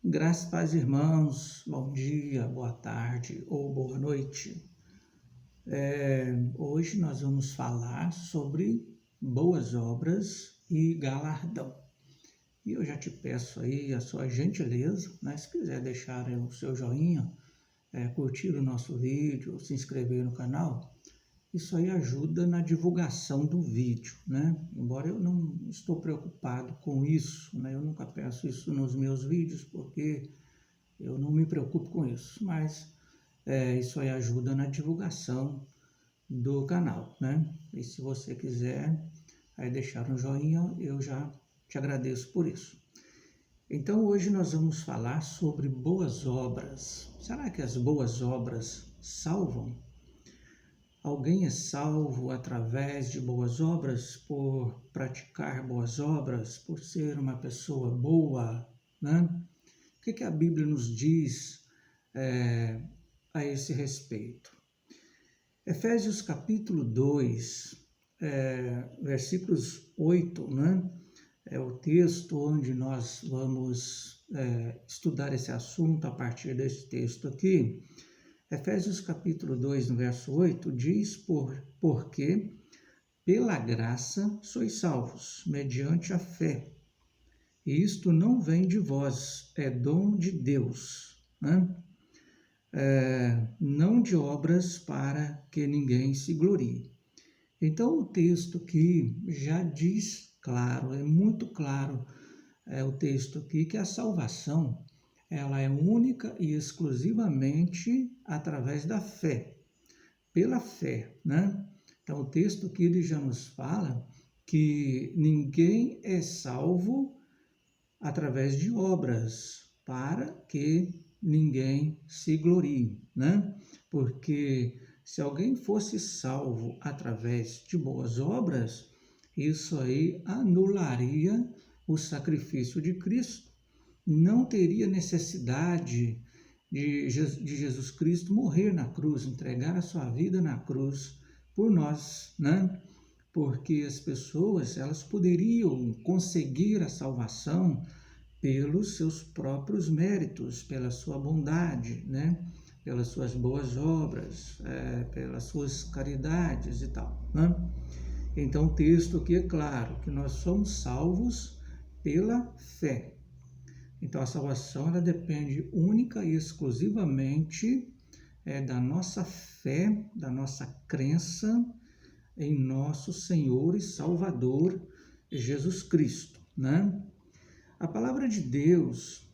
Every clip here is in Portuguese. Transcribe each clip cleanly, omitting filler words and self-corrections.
Graças, paz, irmãos, bom dia, boa tarde ou boa noite. Hoje nós vamos falar sobre boas obras e galardão. E eu já te peço aí a sua gentileza, né? Se quiser deixar o seu joinha, curtir o nosso vídeo, se inscrever no canal, isso aí ajuda na divulgação do vídeo, né? Embora eu não estou preocupado com isso, né? Eu nunca peço isso nos meus vídeos, porque eu não me preocupo com isso, mas isso aí ajuda na divulgação do canal, né? E se você quiser aí deixar um joinha, eu já te agradeço por isso. Então hoje nós vamos falar sobre boas obras. Será que as boas obras salvam? Alguém é salvo através de boas obras, por praticar boas obras, por ser uma pessoa boa, né? O que a Bíblia nos diz a esse respeito? Efésios capítulo 2, versículos 8, né? É o texto onde nós vamos estudar esse assunto a partir desse texto aqui. Efésios capítulo 2, no verso 8, diz, porque pela graça sois salvos, mediante a fé. E isto não vem de vós, é dom de Deus, né? Não de obras para que ninguém se glorie. Então o texto aqui já diz claro, é muito claro o texto aqui, que a salvação ela é única e exclusivamente através da fé, pela fé, né? Então o texto aqui ele já nos fala que ninguém é salvo através de obras, para que ninguém se glorie, né? Porque se alguém fosse salvo através de boas obras, isso aí anularia o sacrifício de Cristo. Não teria necessidade de Jesus Cristo morrer na cruz, entregar a sua vida na cruz por nós, né? Porque as pessoas, elas poderiam conseguir a salvação pelos seus próprios méritos, pela sua bondade, né? Pelas suas boas obras, pelas suas caridades e tal, né? Então o texto aqui é claro, que nós somos salvos pela fé. Então a salvação ela depende única e exclusivamente da nossa fé, da nossa crença em nosso Senhor e Salvador Jesus Cristo, né? A palavra de Deus,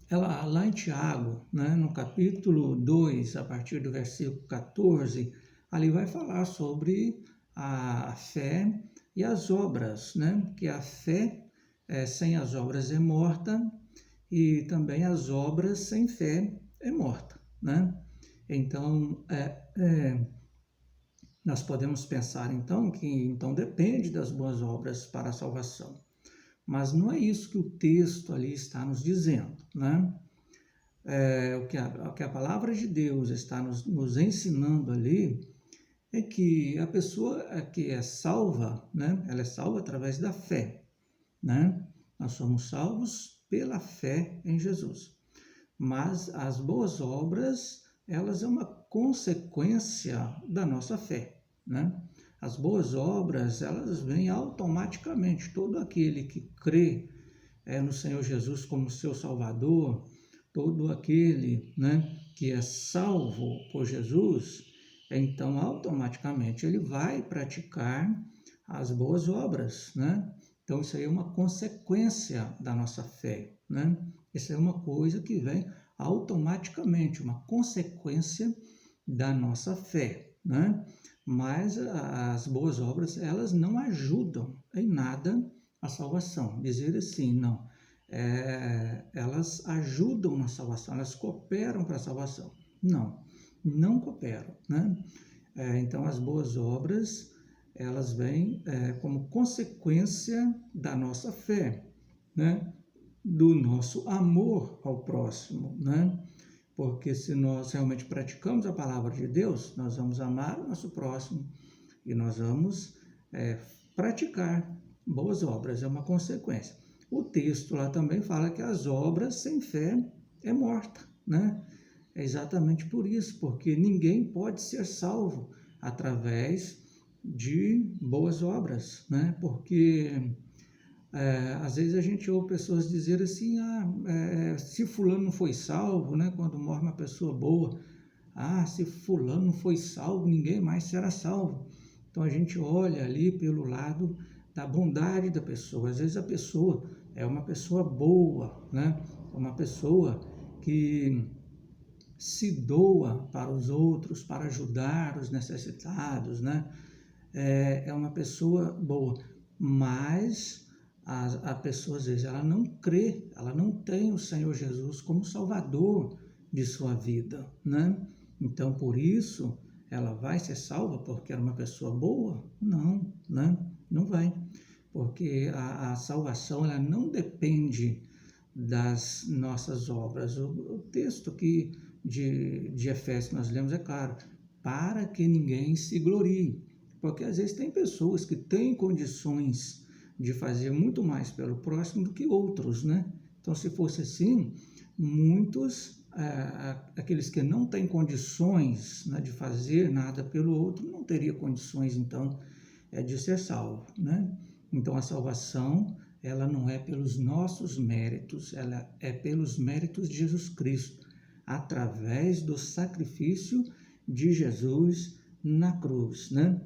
ela lá em Tiago, né, no capítulo 2, a partir do versículo 14, ali vai falar sobre a fé e as obras, né? Que a fé sem as obras é morta e também as obras sem fé é morta, né? Então, nós podemos pensar então que então depende das boas obras para a salvação. Mas não é isso que o texto ali está nos dizendo, né? O que a palavra de Deus está nos ensinando ali é que a pessoa que é salva, né? Ela é salva através da fé, né? Nós somos salvos pela fé em Jesus. Mas as boas obras, elas é uma consequência da nossa fé, né? As boas obras, elas vêm automaticamente. Todo aquele que crê no Senhor Jesus como seu Salvador, todo aquele, né, que é salvo por Jesus, então automaticamente ele vai praticar as boas obras, né? Então isso aí é uma consequência da nossa fé, né? Isso é uma coisa que vem automaticamente, uma consequência da nossa fé, né? Mas as boas obras, elas não ajudam em nada a salvação. Dizer assim, não. Elas ajudam na salvação, elas cooperam para a salvação. Não, não cooperam, né? Então, as boas obras, elas vêm como consequência da nossa fé, né? Do nosso amor ao próximo, né? Porque se nós realmente praticamos a palavra de Deus, nós vamos amar o nosso próximo e nós vamos praticar boas obras, é uma consequência. o texto lá também fala que as obras sem fé é morta, né? É exatamente por isso, porque ninguém pode ser salvo através de boas obras, né? Porque às vezes a gente ouve pessoas dizer assim, se fulano não foi salvo, né? Quando morre uma pessoa boa, se fulano não foi salvo, ninguém mais será salvo. Então a gente olha ali pelo lado da bondade da pessoa. Às vezes a pessoa é uma pessoa boa, né? É uma pessoa que se doa para os outros, para ajudar os necessitados, né? É uma pessoa boa, mas a pessoa às vezes ela não crê, ela não tem o Senhor Jesus como Salvador de sua vida, né? Então por isso ela vai ser salva porque era uma pessoa boa? Não, né? Não vai, porque a salvação ela não depende das nossas obras. O texto aqui de Efésios que nós lemos é claro, para que ninguém se glorie, porque às vezes tem pessoas que têm condições de fazer muito mais pelo próximo do que outros, né? Então, se fosse assim, muitos, aqueles que não têm condições, né, de fazer nada pelo outro, não teria condições, então, de ser salvo, né? Então, a salvação, ela não é pelos nossos méritos, ela é pelos méritos de Jesus Cristo, através do sacrifício de Jesus na cruz, né?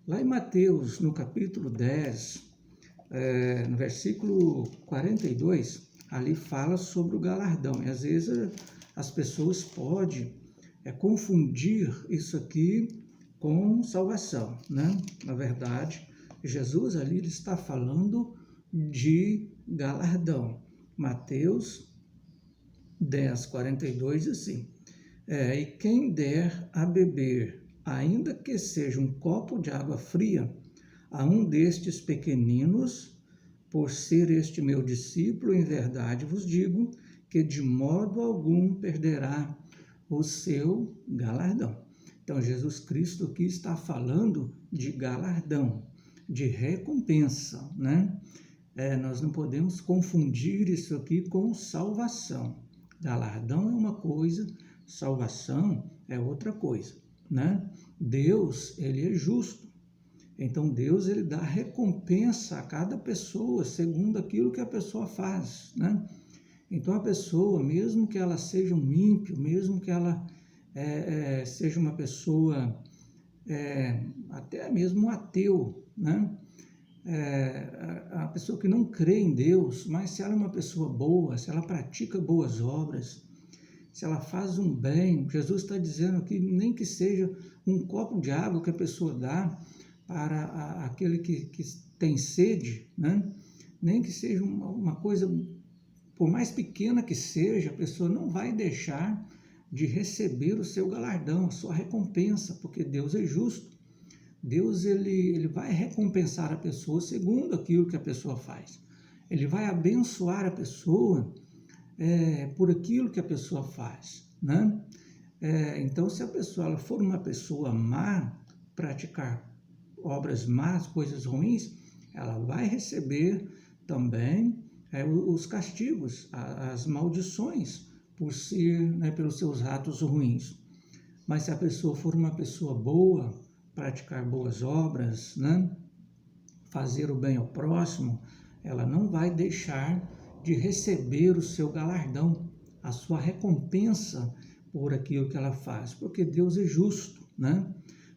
Lá em Mateus, no capítulo 10, no versículo 42, ali fala sobre o galardão. E às vezes as pessoas podem confundir isso aqui com salvação, né? Na verdade, Jesus ali ele está falando de galardão. Mateus 10, 42 diz assim, e quem der a beber, ainda que seja um copo de água fria, a um destes pequeninos, por ser este meu discípulo, em verdade vos digo, que de modo algum perderá o seu galardão. Então, Jesus Cristo aqui está falando de galardão, de recompensa, né? Nós não podemos confundir isso aqui com salvação. Galardão é uma coisa, salvação é outra coisa, né? Deus, ele é justo. Então, Deus, ele dá recompensa a cada pessoa segundo aquilo que a pessoa faz, né? Então, a pessoa, mesmo que ela seja um ímpio, mesmo que ela seja uma pessoa, até mesmo um ateu, né? A pessoa que não crê em Deus, mas se ela é uma pessoa boa, se ela pratica boas obras, se ela faz um bem, Jesus está dizendo que nem que seja um copo de água que a pessoa dá para aquele que tem sede, né? Nem que seja uma coisa, por mais pequena que seja, a pessoa não vai deixar de receber o seu galardão, a sua recompensa, porque Deus é justo. Deus ele vai recompensar a pessoa segundo aquilo que a pessoa faz. Ele vai abençoar a pessoa por aquilo que a pessoa faz, né? Então, se a pessoa ela for uma pessoa má, praticar obras más, coisas ruins, ela vai receber também os castigos, as maldições por ser, né, pelos seus atos ruins. Mas se a pessoa for uma pessoa boa, praticar boas obras, né, fazer o bem ao próximo, ela não vai deixar de receber o seu galardão, a sua recompensa por aquilo que ela faz, porque Deus é justo, né?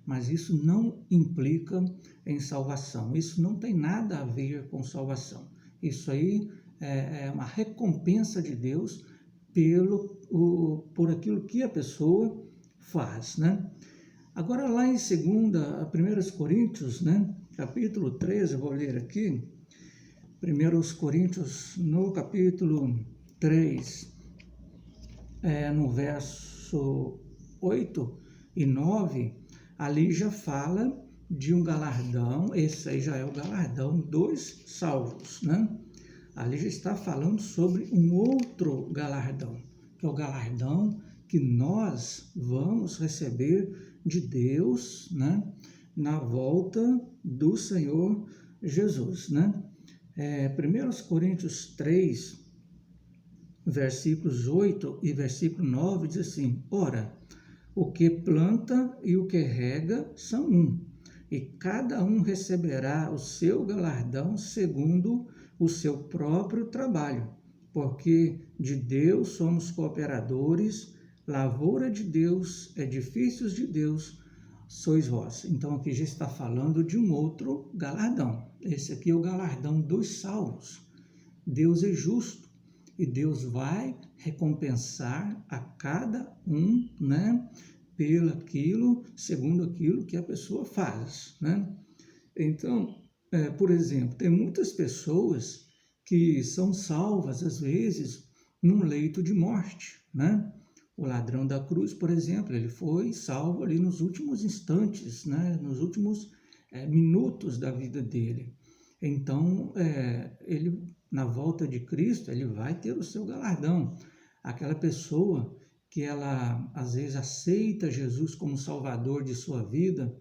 Mas isso não implica em salvação, isso não tem nada a ver com salvação. Isso aí é uma recompensa de Deus por aquilo que a pessoa faz, né? Agora lá em 1 Coríntios, né, capítulo 13, eu vou ler aqui, 1 Coríntios, no capítulo 3, no verso 8 e 9, ali já fala de um galardão, esse aí já é o galardão dos salvos, né? Ali já está falando sobre um outro galardão, que é o galardão que nós vamos receber de Deus, né, na volta do Senhor Jesus, né? 1 Coríntios 3, versículos 8 e versículo 9 diz assim: ora, o que planta e o que rega são um, e cada um receberá o seu galardão segundo o seu próprio trabalho, porque de Deus somos cooperadores, lavoura de Deus, edifícios de Deus sois vós. Então aqui já está falando de um outro galardão. Esse aqui é o galardão dos salvos. Deus é justo e Deus vai recompensar a cada um, né, segundo aquilo que a pessoa faz, né? Então, por exemplo, tem muitas pessoas que são salvas, às vezes, num leito de morte, né? O ladrão da cruz, por exemplo, ele foi salvo ali nos últimos instantes, né? Nos últimos minutos da vida dele. Então, ele, na volta de Cristo, ele vai ter o seu galardão. Aquela pessoa que ela, às vezes, aceita Jesus como Salvador de sua vida,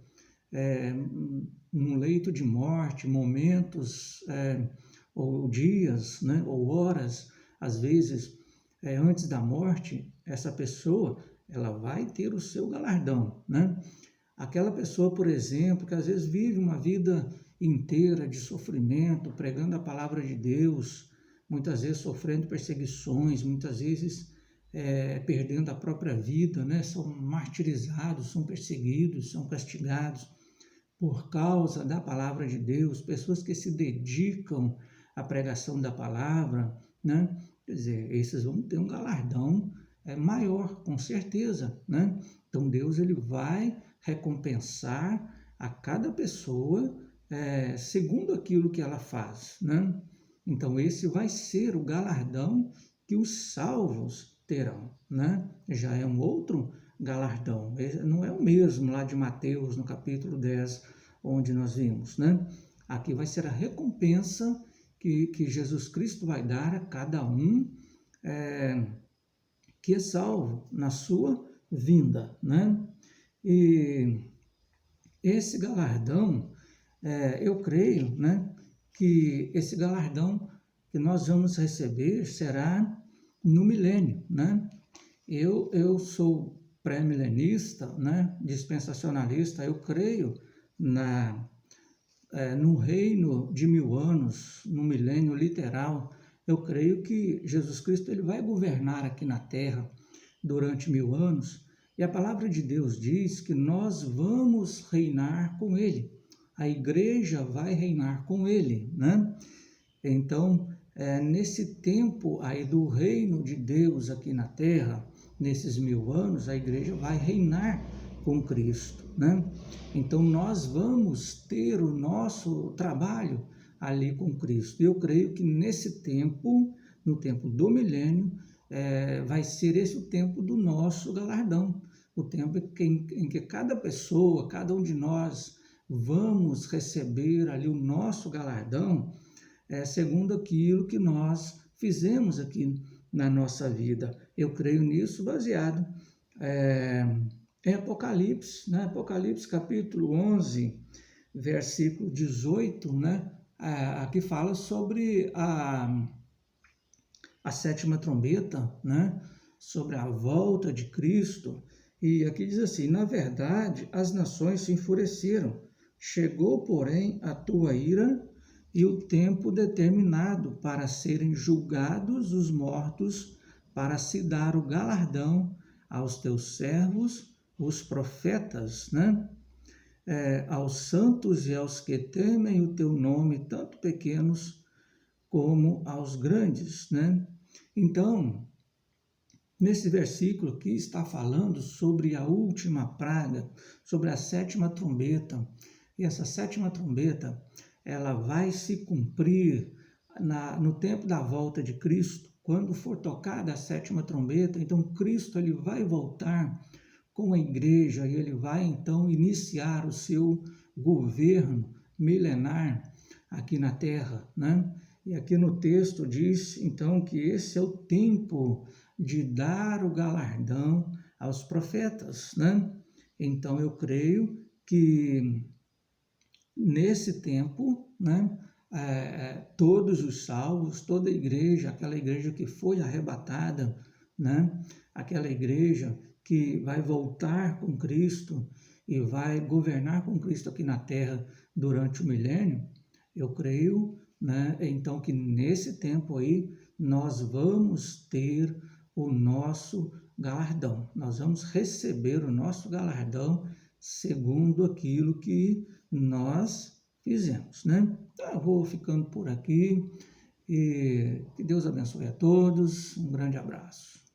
num leito de morte, momentos ou dias, né, ou horas, às vezes, antes da morte, essa pessoa ela vai ter o seu galardão, né? Aquela pessoa, por exemplo, que às vezes vive uma vida inteira de sofrimento, pregando a palavra de Deus, muitas vezes sofrendo perseguições, muitas vezes perdendo a própria vida, né? São martirizados, são perseguidos, são castigados por causa da palavra de Deus, pessoas que se dedicam à pregação da palavra, né? Quer dizer, esses vão ter um galardão maior, com certeza, né? Então Deus ele vai recompensar a cada pessoa segundo aquilo que ela faz, né? Então esse vai ser o galardão que os salvos terão, né? Já é um outro galardão, não é o mesmo lá de Mateus, no capítulo 10, onde nós vimos, né? Aqui vai ser a recompensa que Jesus Cristo vai dar a cada um que é salvo na sua vinda, né? E esse galardão, eu creio, né, que esse galardão que nós vamos receber será no milênio, né? Eu sou pré-milenista, né, dispensacionalista, eu creio no reino de 1000 anos, no milênio literal. Eu creio que Jesus Cristo ele vai governar aqui na terra durante 1000 anos, e a palavra de Deus diz que nós vamos reinar com ele, a igreja vai reinar com ele, né? Então, nesse tempo aí do reino de Deus aqui na terra, nesses 1000 anos, a igreja vai reinar com Cristo, né? Então, nós vamos ter o nosso trabalho ali com Cristo. Eu creio que nesse tempo, no tempo do milênio, vai ser esse o tempo do nosso galardão, o tempo em que cada pessoa, cada um de nós, vamos receber ali o nosso galardão, segundo aquilo que nós fizemos aqui na nossa vida. Eu creio nisso baseado em Apocalipse, né? Apocalipse capítulo 11, versículo 18, né? Aqui fala sobre a sétima trombeta, né? Sobre a volta de Cristo, e aqui diz assim: na verdade, as nações se enfureceram, chegou, porém, a tua ira e o tempo determinado para serem julgados os mortos, para se dar o galardão aos teus servos, os profetas, né? Aos santos e aos que temem o teu nome, tanto pequenos como aos grandes, né? Então, nesse versículo aqui está falando sobre a última praga, sobre a sétima trombeta. E essa sétima trombeta, ela vai se cumprir no tempo da volta de Cristo. Quando for tocada a sétima trombeta, então Cristo ele vai voltar com a igreja e ele vai então iniciar o seu governo milenar aqui na terra, né? E aqui no texto diz então que esse é o tempo de dar o galardão aos profetas, né? Então eu creio que nesse tempo, né, todos os salvos, toda a igreja, aquela igreja que foi arrebatada, né? Aquela igreja que vai voltar com Cristo e vai governar com Cristo aqui na terra durante o milênio, eu creio, né? Então que nesse tempo aí nós vamos ter o nosso galardão, nós vamos receber o nosso galardão segundo aquilo que nós fizemos, né? Então, eu vou ficando por aqui e que Deus abençoe a todos. Um grande abraço.